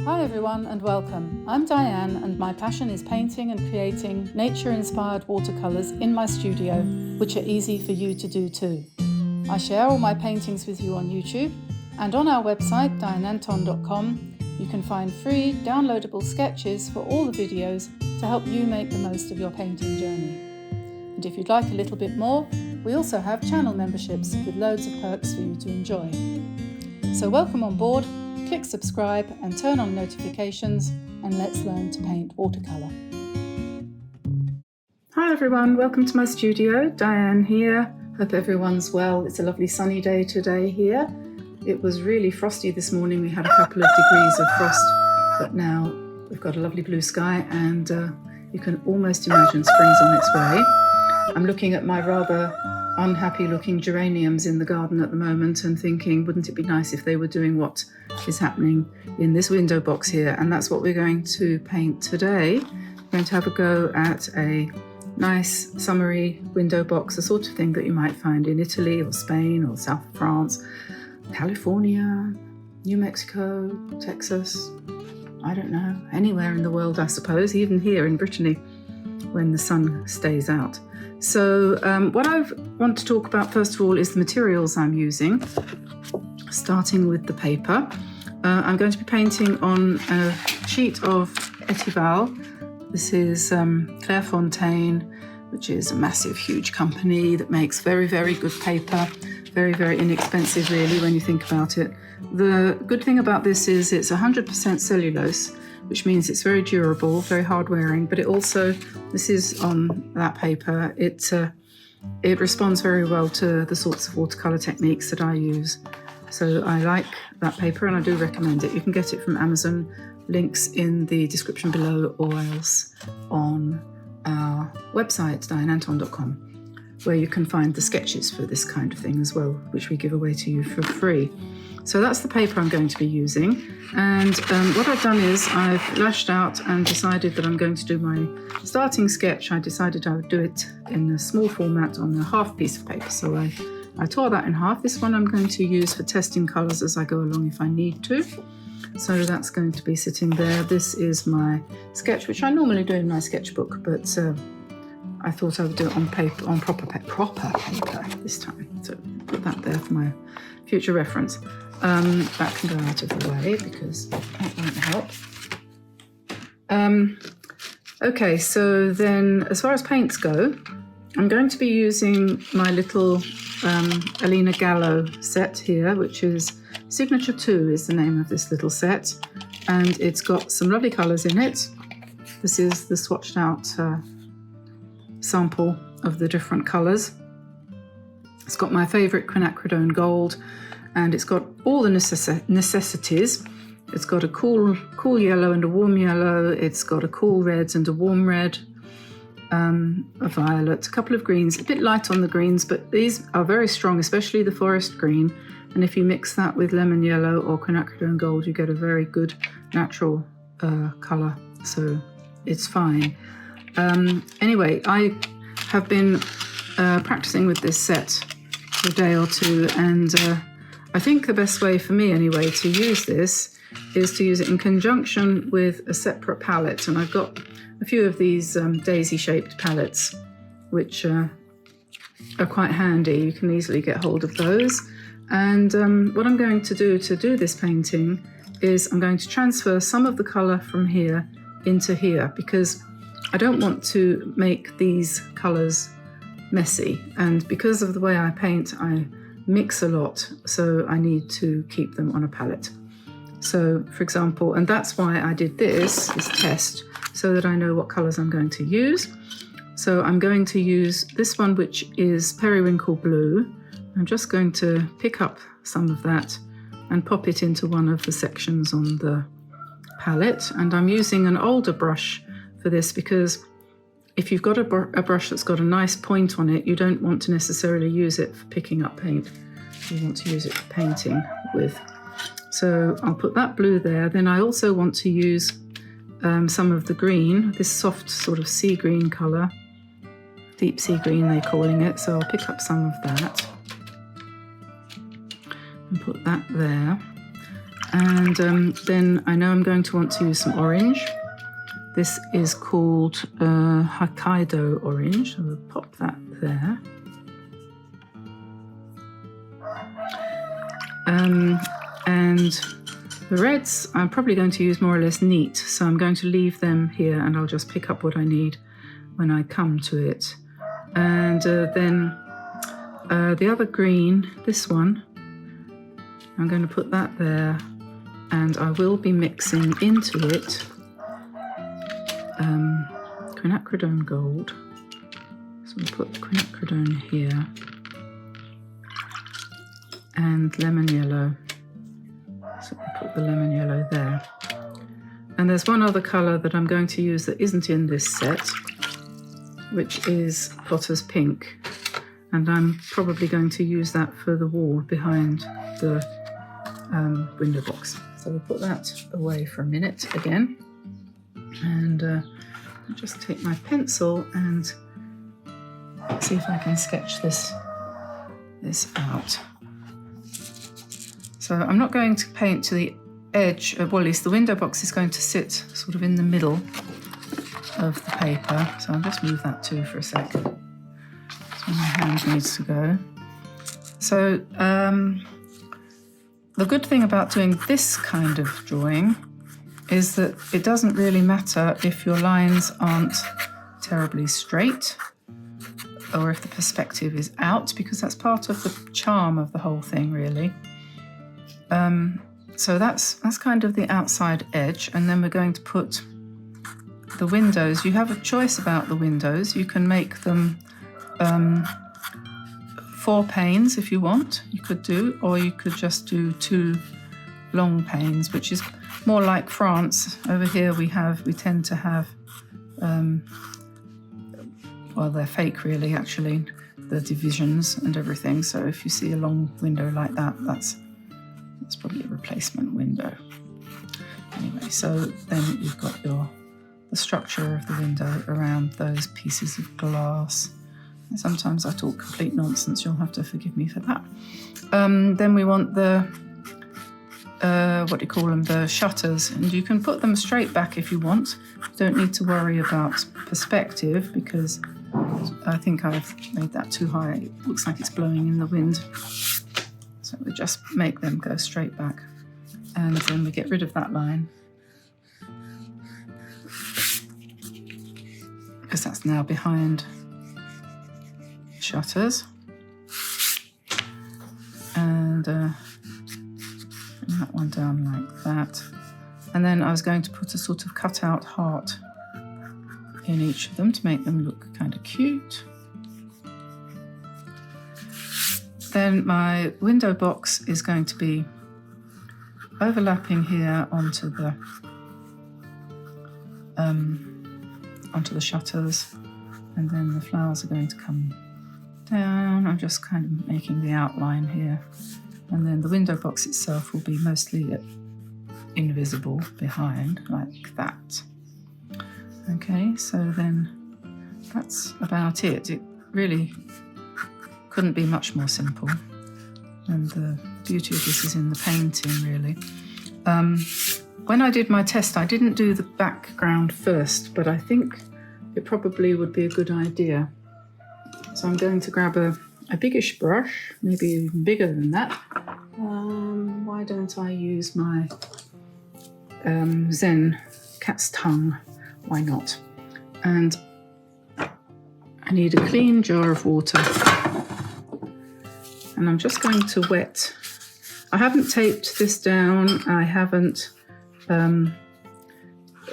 Hi everyone and welcome. I'm Diane and my passion is painting and creating nature-inspired watercolours in my studio, which are easy for you to do too. I share all my paintings with you on YouTube, and on our website dianeantone.com you can find free downloadable sketches for all the videos to help you make the most of your painting journey. And if you'd like a little bit more, we also have channel memberships with loads of perks for you to enjoy. So welcome on board. Click subscribe and turn on notifications, and let's learn to paint watercolour. Hi everyone, welcome to my studio. Diane here. Hope everyone's well. It's a lovely sunny day today here. It was really frosty this morning. We had a couple of degrees of frost, but now we've got a lovely blue sky and you can almost imagine spring's on its way. I'm looking at my rather unhappy looking geraniums in the garden at the moment and thinking, wouldn't it be nice if they were doing what is happening in this window box here? And that's what we're going to paint today. We're going to have a go at a nice summery window box, the sort of thing that you might find in Italy or Spain or south of France, California, New Mexico, Texas, I don't know, anywhere in the world I suppose, even here in Brittany when the sun stays out. So what I want to talk about first of all is the materials I'm using, starting with the paper. I'm going to be painting on a sheet of Etival. This is Clairefontaine, which is a massive, huge company that makes very, very good paper. Very, very inexpensive really when you think about it. The good thing about this is it's 100% cellulose, which means it's very durable, very hard wearing, but it also, this is on that paper, it responds very well to the sorts of watercolour techniques that I use. So I like that paper and I do recommend it. You can get it from Amazon, links in the description below or else on our website, dianeantone.com, where you can find the sketches for this kind of thing as well, which we give away to you for free. So that's the paper I'm going to be using, and what I've done is I've lashed out and decided that I'm going to do my starting sketch. I decided I would do it in a small format on a half piece of paper, so I tore that in half. This one I'm going to use for testing colours as I go along if I need to. So that's going to be sitting there. This is my sketch, which I normally do in my sketchbook, but I thought I would do it on paper, on proper paper this time. So put that there for my future reference. That can go out of the way because that won't help. Okay, so then as far as paints go, I'm going to be using my little Alina Gallo set here, which is Signature 2 is the name of this little set, and it's got some lovely colours in it. This is the swatched out sample of the different colours. It's got my favourite quinacridone gold, and it's got all the necessities. It's got a cool yellow and a warm yellow. It's got a cool red and a warm red, a violet, a couple of greens, a bit light on the greens, but these are very strong, especially the forest green. And if you mix that with lemon yellow or quinacridone gold, you get a very good natural colour, so it's fine. Anyway, I have been practicing with this set for a day or two, and I think the best way for me anyway to use this is to use it in conjunction with a separate palette, and I've got a few of these daisy-shaped palettes which are quite handy. You can easily get hold of those, and what I'm going to do this painting is I'm going to transfer some of the colour from here into here, because I don't want to make these colours messy, and because of the way I paint I mix a lot, so I need to keep them on a palette. So for example, and that's why I did this test, so that I know what colours I'm going to use. So I'm going to use this one, which is Periwinkle Blue. I'm just going to pick up some of that and pop it into one of the sections on the palette, and I'm using an older brush for this because if you've got a brush that's got a nice point on it, you don't want to necessarily use it for picking up paint. You want to use it for painting with. So I'll put that blue there. Then I also want to use some of the green, this soft sort of sea green colour, deep sea green they're calling it. So I'll pick up some of that and put that there. And then I know I'm going to want to use some orange. This is called Hokkaido orange, so we'll pop that there. And the reds I'm probably going to use more or less neat, so I'm going to leave them here and I'll just pick up what I need when I come to it. And then the other green, this one, I'm going to put that there, and I will be mixing into it quinacridone gold. So we'll put quinacridone here, and lemon yellow. So we'll put the lemon yellow there. And there's one other colour that I'm going to use that isn't in this set, which is Potter's Pink. And I'm probably going to use that for the wall behind the window box. So we'll put that away for a minute again. And I'll just take my pencil and see if I can sketch this out. So I'm not going to paint to the edge, well, at least the window box is going to sit sort of in the middle of the paper. So I'll just move that too for a sec. That's where my hand needs to go. So the good thing about doing this kind of drawing is that it doesn't really matter if your lines aren't terribly straight or if the perspective is out, because that's part of the charm of the whole thing, really. So that's kind of the outside edge, and then we're going to put the windows. You have a choice about the windows. You can make them 4 panes if you want, you could do, or you could just do 2 long panes, which is more like France. Over here we tend to have, well, they're fake really, actually, the divisions and everything. So if you see a long window like that, that's probably a replacement window. Anyway, so then you've got the structure of the window around those pieces of glass. And sometimes I talk complete nonsense, you'll have to forgive me for that. Then we want the what do you call them, the shutters, and you can put them straight back if you want. You don't need to worry about perspective, because I think I've made that too high. It looks like it's blowing in the wind. So we just make them go straight back, and then we get rid of that line, because that's now behind shutters. And bring that one down like that. And then I was going to put a sort of cut-out heart in each of them to make them look kind of cute. Then my window box is going to be overlapping here onto the shutters, and then the flowers are going to come down. I'm just kind of making the outline here, and then the window box itself will be mostly invisible behind, like that. Okay, so then that's about it. It really couldn't be much more simple, and the beauty of this is in the painting, really. When I did my test, I didn't do the background first, but I think it probably would be a good idea. So I'm going to grab a biggish brush, maybe even bigger than that. Why don't I use my Zen cat's tongue? Why not? And I need a clean jar of water. And I'm just going to wet. I haven't taped this down. I haven't,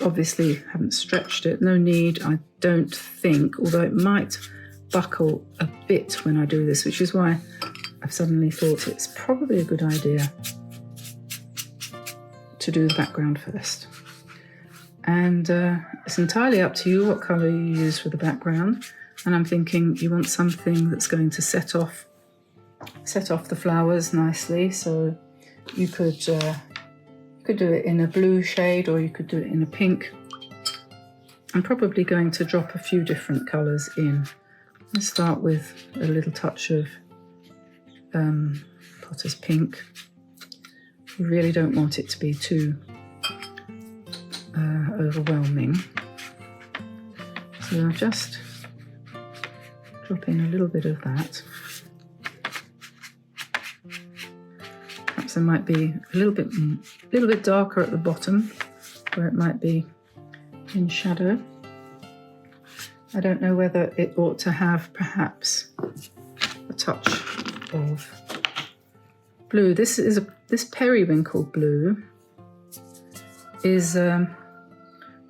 obviously haven't stretched it. No need, I don't think, although it might buckle a bit when I do this, which is why I've suddenly thought it's probably a good idea to do the background first. And it's entirely up to you what colour you use for the background. And I'm thinking you want something that's going to set off the flowers nicely. So you could do it in a blue shade, or you could do it in a pink. I'm probably going to drop a few different colours in. Let's start with a little touch of Potter's Pink, You really don't want it to be too overwhelming. So I'll just drop in a little bit of that. Perhaps there might be a little bit darker at the bottom where it might be in shadow. I don't know whether it ought to have perhaps a touch of blue. This periwinkle blue is a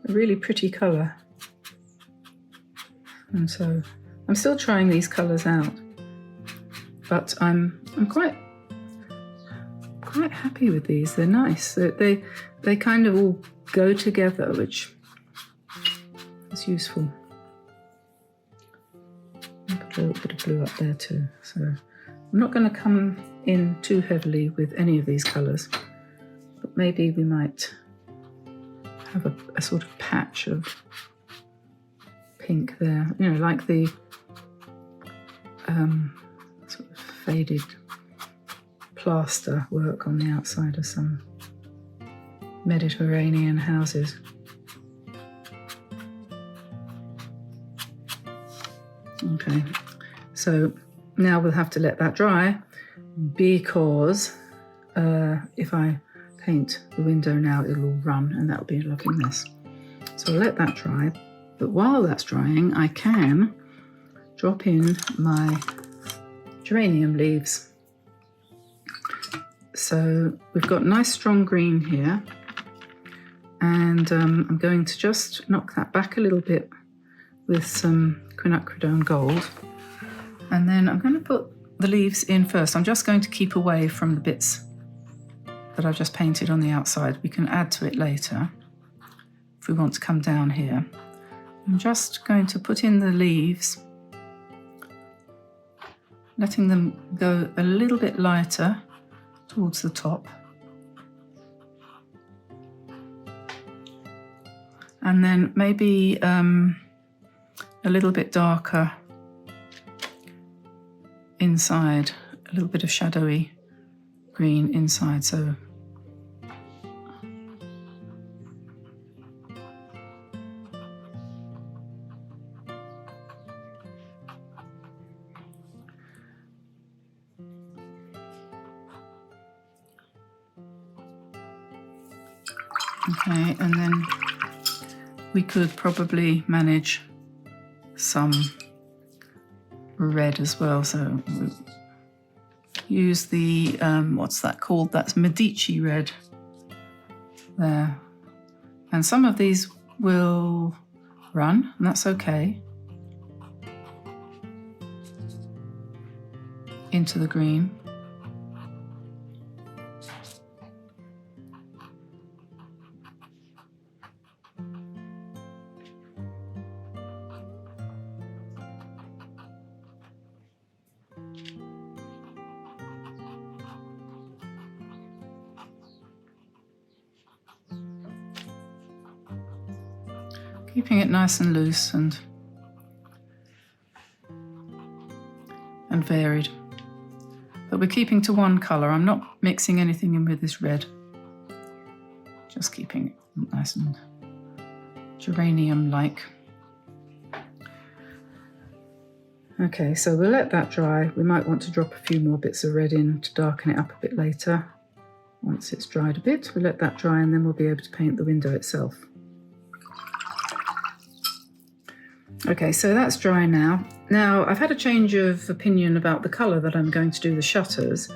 really pretty colour, and so I'm still trying these colours out, but I'm quite happy with these. They're nice. They kind of all go together, which is useful. I'll put a little bit of blue up there too. So I'm not going to come in too heavily with any of these colours, but maybe we might have a sort of patch of pink there, you know, like the sort of faded plaster work on the outside of some Mediterranean houses. Okay, so now we'll have to let that dry, because if I paint the window now, it'll all run and that'll be looking this. So I'll let that dry, but while that's drying, I can drop in my geranium leaves. So we've got nice strong green here, and I'm going to just knock that back a little bit with some quinacridone gold, and then I'm going to put the leaves in first. I'm just going to keep away from the bits that I've just painted on the outside. We can add to it later if we want to come down here. I'm just going to put in the leaves, letting them go a little bit lighter towards the top, and then maybe a little bit darker inside, a little bit of shadowy green inside. So okay, and then we could probably manage some red as well. So we'll use the, what's that called? That's Medici red there. And some of these will run, and that's okay, into the green. Keeping it nice and loose and varied. But we're keeping to one colour. I'm not mixing anything in with this red. Just keeping it nice and geranium-like. Okay, so we'll let that dry. We might want to drop a few more bits of red in to darken it up a bit later. Once it's dried a bit, we'll let that dry, and then we'll be able to paint the window itself. Okay, so that's dry now. Now, I've had a change of opinion about the colour that I'm going to do the shutters.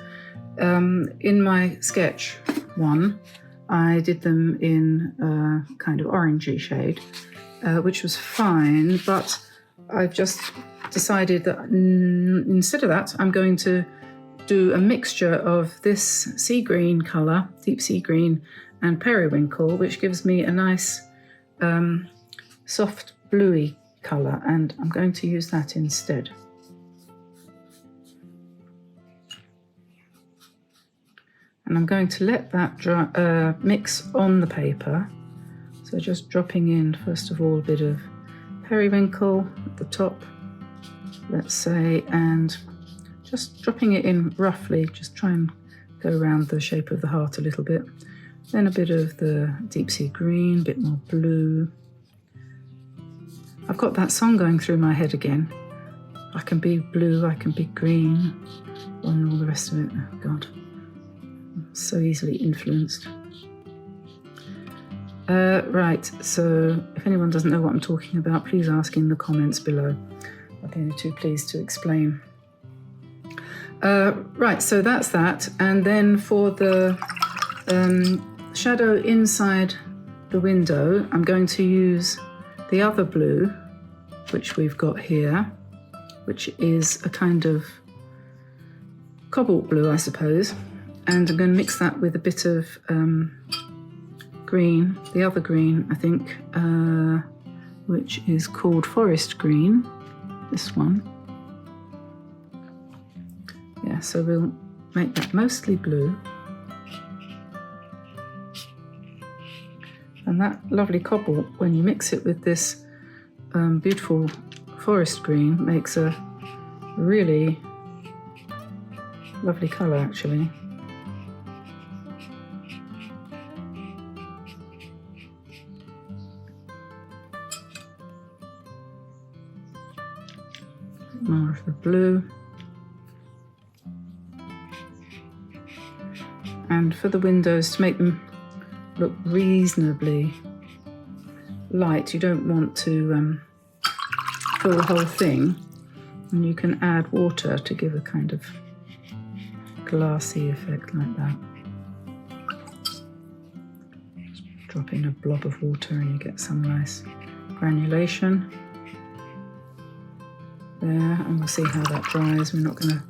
In my sketch one, I did them in a kind of orangey shade, which was fine, but I've just decided that instead of that, I'm going to do a mixture of this sea green colour, deep sea green, and periwinkle, which gives me a nice soft bluey colour, and I'm going to use that instead. And I'm going to let that dry, mix on the paper. So just dropping in first of all a bit of periwinkle at the top, let's say, and just dropping it in roughly, just try and go around the shape of the heart a little bit. Then a bit of the deep sea green, a bit more blue. I've got that song going through my head again. I can be blue, I can be green, and all the rest of it. Oh God, I'm so easily influenced. Right, so if anyone doesn't know what I'm talking about, please ask in the comments below. I'll be only too pleased to explain. Right, so that's that. And then for the shadow inside the window, I'm going to use the other blue, which we've got here, which is a kind of cobalt blue, I suppose. And I'm going to mix that with a bit of green, the other green, I think, which is called forest green, this one. Yeah, so we'll make that mostly blue. And that lovely cobalt, when you mix it with this beautiful forest green, makes a really lovely colour, actually. More of the blue. And for the windows, to make them look reasonably light, you don't want to fill the whole thing, and you can add water to give a kind of glassy effect like that. Just drop in a blob of water and you get some nice granulation there, and we'll see how that dries. We're not going to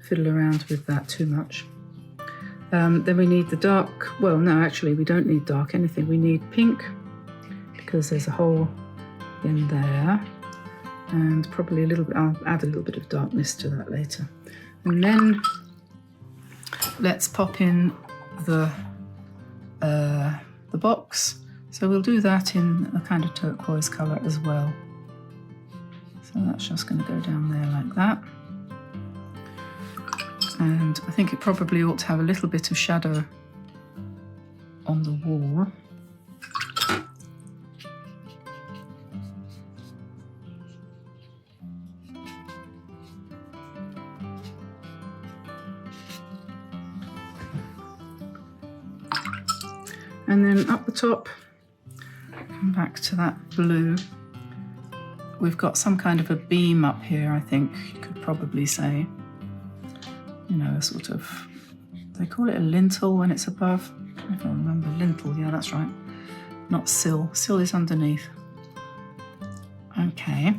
fiddle around with that too much. Then we need the dark, well no, actually we don't need dark anything. We need pink, because there's a hole in there, and probably a little bit, I'll add a little bit of darkness to that later. And then let's pop in the box. So we'll do that in a kind of turquoise colour as well. So that's just going to go down there like that. And I think it probably ought to have a little bit of shadow on the wall. And then up the top, back to that blue, we've got some kind of a beam up here, I think you could probably say. You know, a sort of, they call it a lintel when it's above. I don't remember, lintel, yeah, that's right. Not sill, sill is underneath. Okay,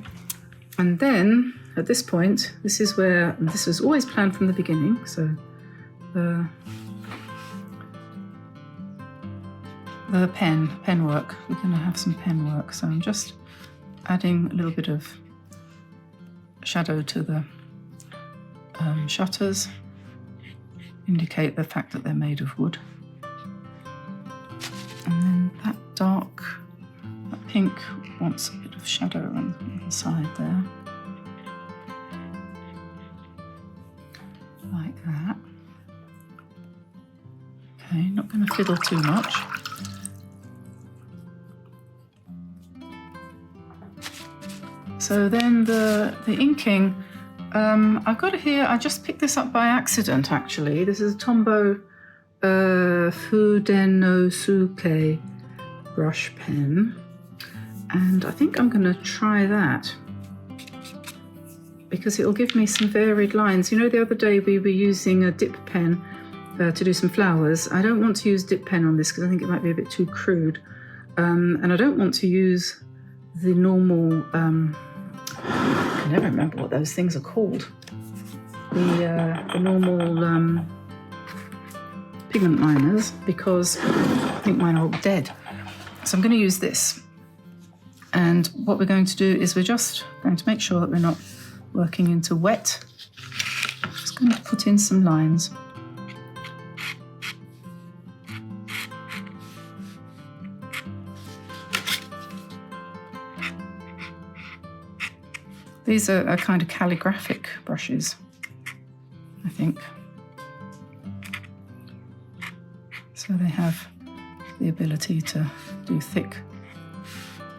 and then at this point, this is where, this was always planned from the beginning, so the pen work, we're going to have some pen work, so I'm just adding a little bit of shadow to the shutters, indicate the fact that they're made of wood. And then that dark, that pink wants a bit of shadow on the side there. Like that. Okay, not going to fiddle too much. So then the inking, I've got it here, I just picked this up by accident actually. This is a Tombow Fudenosuke brush pen, and I think I'm going to try that because it'll give me some varied lines. You know, the other day we were using a dip pen to do some flowers. I don't want to use dip pen on this because I think it might be a bit too crude, and I don't want to use the normal I can never remember what those things are called. The normal pigment liners, because I think mine are all dead. So I'm going to use this. And what we're going to do is we're just going to make sure that we're not working into wet. Just going to put in some lines. These are kind of calligraphic brushes, I think. So they have the ability to do thick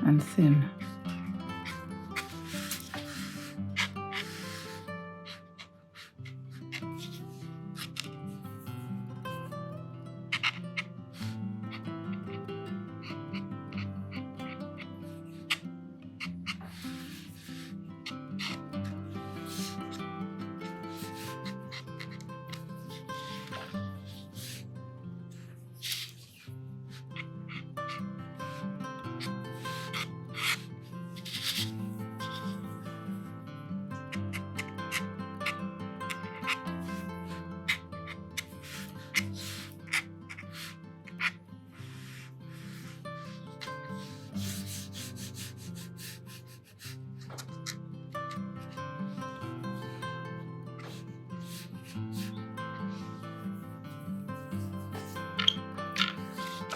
and thin.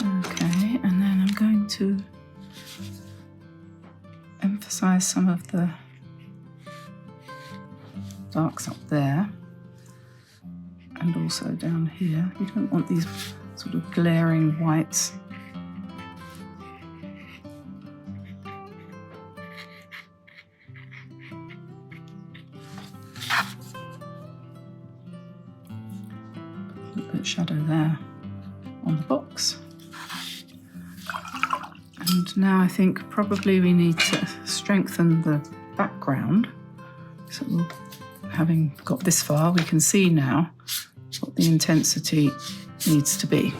Okay, and then I'm going to emphasize some of the darks up there and also down here. You don't want these sort of glaring whites. A little bit of shadow there on the box. And now I think probably we need to strengthen the background. So having got this far, we can see now what the intensity needs to be.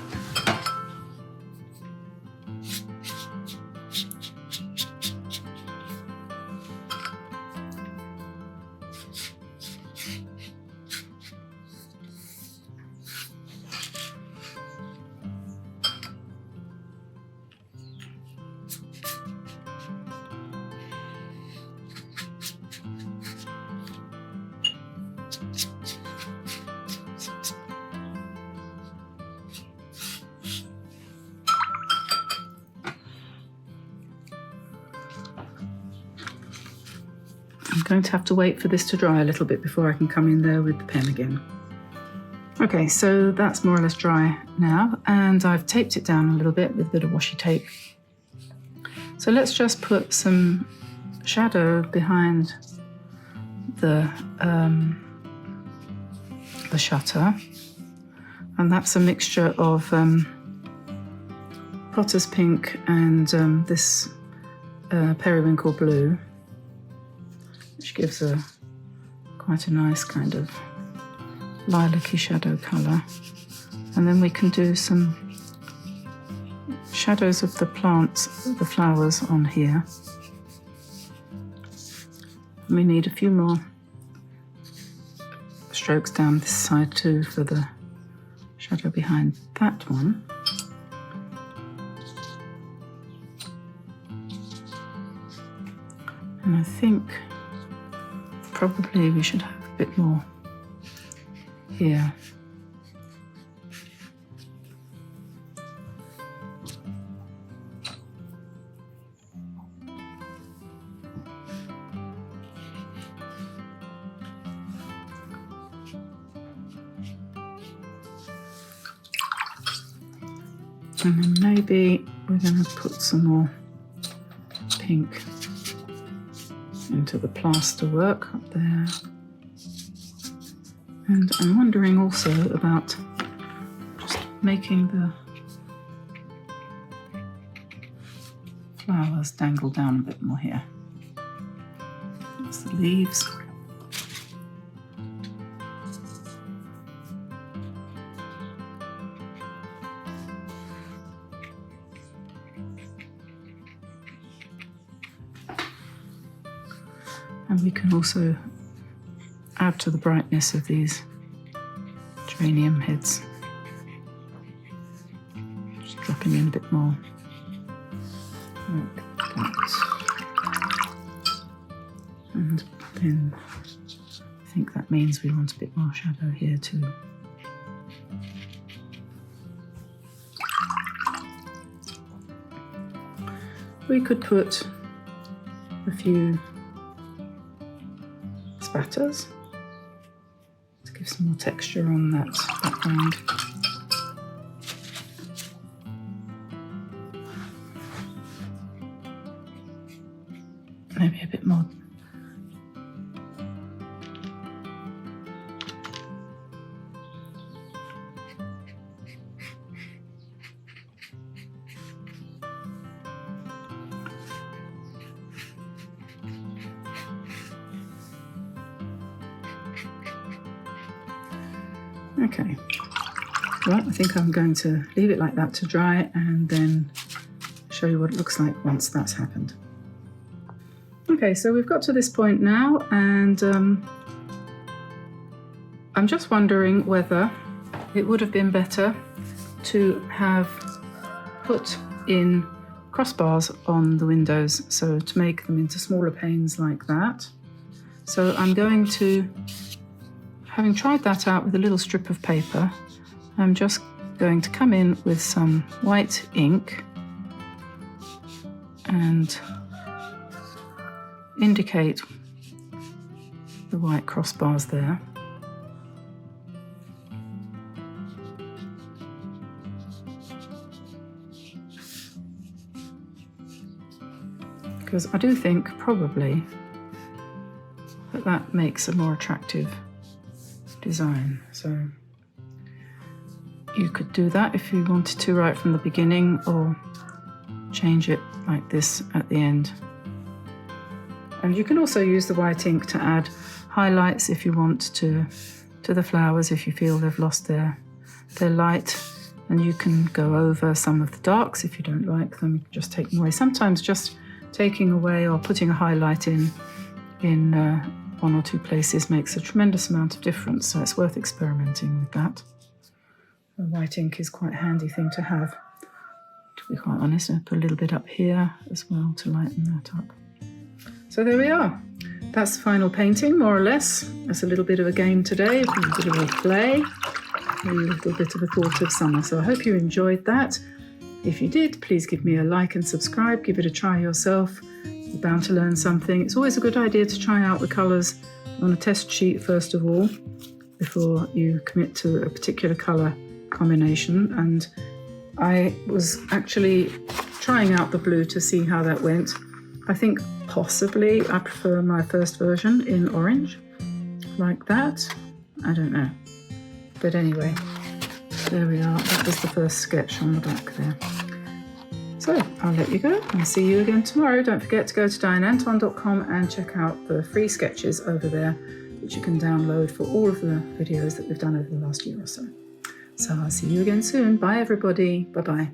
I'm going to have to wait for this to dry a little bit before I can come in there with the pen again. Okay, so that's more or less dry now, and I've taped it down a little bit with a bit of washi tape. So let's just put some shadow behind the shutter, and that's a mixture of Potter's Pink and this periwinkle blue, which gives quite a nice kind of lilac-y shadow colour. And then we can do some shadows of the plants, the flowers on here. We need a few more strokes down this side too for the shadow behind that one. And I think probably we should have a bit more here. And then maybe we're going to put some more pink into the plaster work up there. And I'm wondering also about just making the flowers dangle down a bit more here. That's the leaves. And we can also add to the brightness of these geranium heads. Just dropping in a bit more like that. And then I think that means we want a bit more shadow here too. We could put a few spatters to give some more texture on that background. maybe a bit more. Okay, well, I think I'm going to leave it like that to dry and then show you what it looks like once that's happened. Okay, so we've got to this point now, and I'm just wondering whether it would have been better to have put in crossbars on the windows, so to make them into smaller panes like that. So I'm going to, having tried that out with a little strip of paper, I'm just going to come in with some white ink and indicate the white crossbars there. Because I do think probably that makes a more attractive design. So you could do that if you wanted to right from the beginning, or change it like this at the end. And you can also use the white ink to add highlights if you want to the flowers, if you feel they've lost their light. And you can go over some of the darks if you don't like them, just take them away. Sometimes just taking away or putting a highlight in one or two places makes a tremendous amount of difference, so it's worth experimenting with that. The white ink is quite a handy thing to have, to be quite honest. I put a little bit up here as well to lighten that up. So there we are. That's the final painting, more or less. It's a little bit of a game today, a bit of a play, a little bit of a thought of summer. So I hope you enjoyed that. If you did, please give me a like and subscribe. Give it a try yourself. You're bound to learn something. It's always a good idea to try out the colours on a test sheet first of all, before you commit to a particular colour combination. And I was actually trying out the blue to see how that went. I think possibly I prefer my first version in orange, like that. I don't know. But anyway, there we are. That was the first sketch on the back there. So I'll let you go and see you again tomorrow. Don't forget to go to dianeantone.com and check out the free sketches over there, which you can download for all of the videos that we've done over the last year or so. So I'll see you again soon. Bye everybody. Bye-bye.